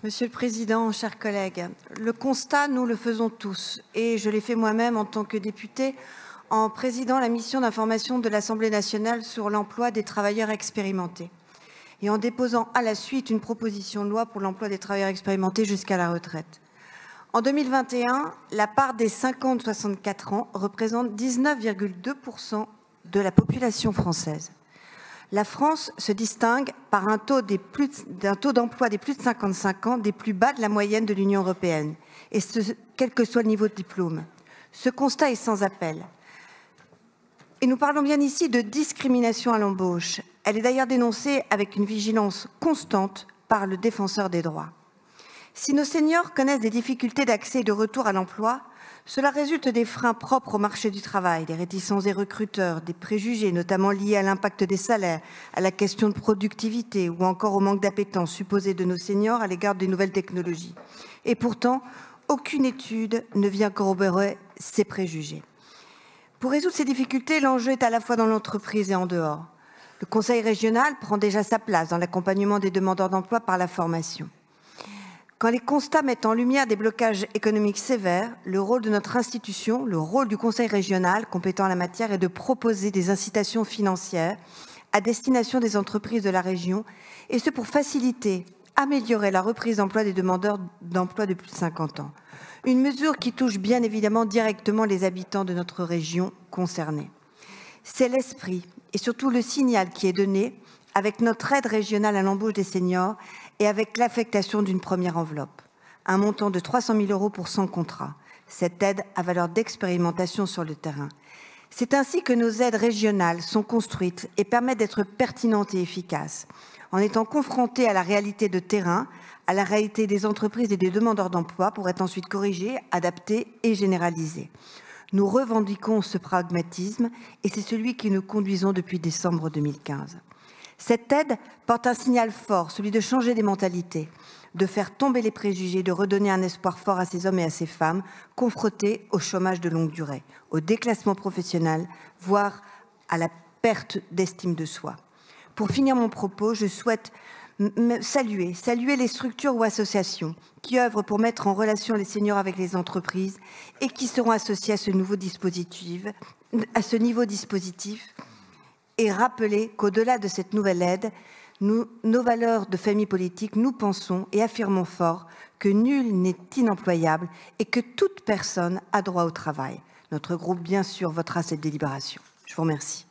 Monsieur le Président, chers collègues, le constat, nous le faisons tous, et je l'ai fait moi-même en tant que députée en présidant la mission d'information de l'Assemblée nationale sur l'emploi des travailleurs expérimentés et en déposant à la suite une proposition de loi pour l'emploi des travailleurs expérimentés jusqu'à la retraite. En 2021, la part des 50-64 ans représente 19,2% de la population française. La France se distingue par un taux d'emploi des plus de 55 ans des plus bas de la moyenne de l'Union européenne, et ce, quel que soit le niveau de diplôme. Ce constat est sans appel. Et nous parlons bien ici de discrimination à l'embauche. Elle est d'ailleurs dénoncée avec une vigilance constante par le défenseur des droits. Si nos seniors connaissent des difficultés d'accès et de retour à l'emploi, cela résulte des freins propres au marché du travail, des réticences des recruteurs, des préjugés, notamment liés à l'impact des salaires, à la question de productivité ou encore au manque d'appétence supposé de nos seniors à l'égard des nouvelles technologies. Et pourtant, aucune étude ne vient corroborer ces préjugés. Pour résoudre ces difficultés, l'enjeu est à la fois dans l'entreprise et en dehors. Le Conseil régional prend déjà sa place dans l'accompagnement des demandeurs d'emploi par la formation. Quand les constats mettent en lumière des blocages économiques sévères, le rôle de notre institution, le rôle du Conseil régional compétent en la matière est de proposer des incitations financières à destination des entreprises de la région, et ce pour faciliter, améliorer la reprise d'emploi des demandeurs d'emploi de plus de 50 ans. Une mesure qui touche bien évidemment directement les habitants de notre région concernée. C'est l'esprit et surtout le signal qui est donné avec notre aide régionale à l'embauche des seniors et avec l'affectation d'une première enveloppe, un montant de 300 000 € pour 100 contrats. Cette aide a valeur d'expérimentation sur le terrain. C'est ainsi que nos aides régionales sont construites et permettent d'être pertinentes et efficaces, en étant confrontées à la réalité de terrain, à la réalité des entreprises et des demandeurs d'emploi pour être ensuite corrigées, adaptées et généralisées. Nous revendiquons ce pragmatisme et c'est celui que nous conduisons depuis décembre 2015. Cette aide porte un signal fort, celui de changer des mentalités, de faire tomber les préjugés, de redonner un espoir fort à ces hommes et à ces femmes confrontés au chômage de longue durée, au déclassement professionnel, voire à la perte d'estime de soi. Pour finir mon propos, je souhaite saluer les structures ou associations qui œuvrent pour mettre en relation les seniors avec les entreprises et qui seront associés à ce nouveau dispositif, et rappeler qu'au-delà de cette nouvelle aide, nos valeurs de famille politique, nous pensons et affirmons fort que nul n'est inemployable et que toute personne a droit au travail. Notre groupe, bien sûr, votera cette délibération. Je vous remercie.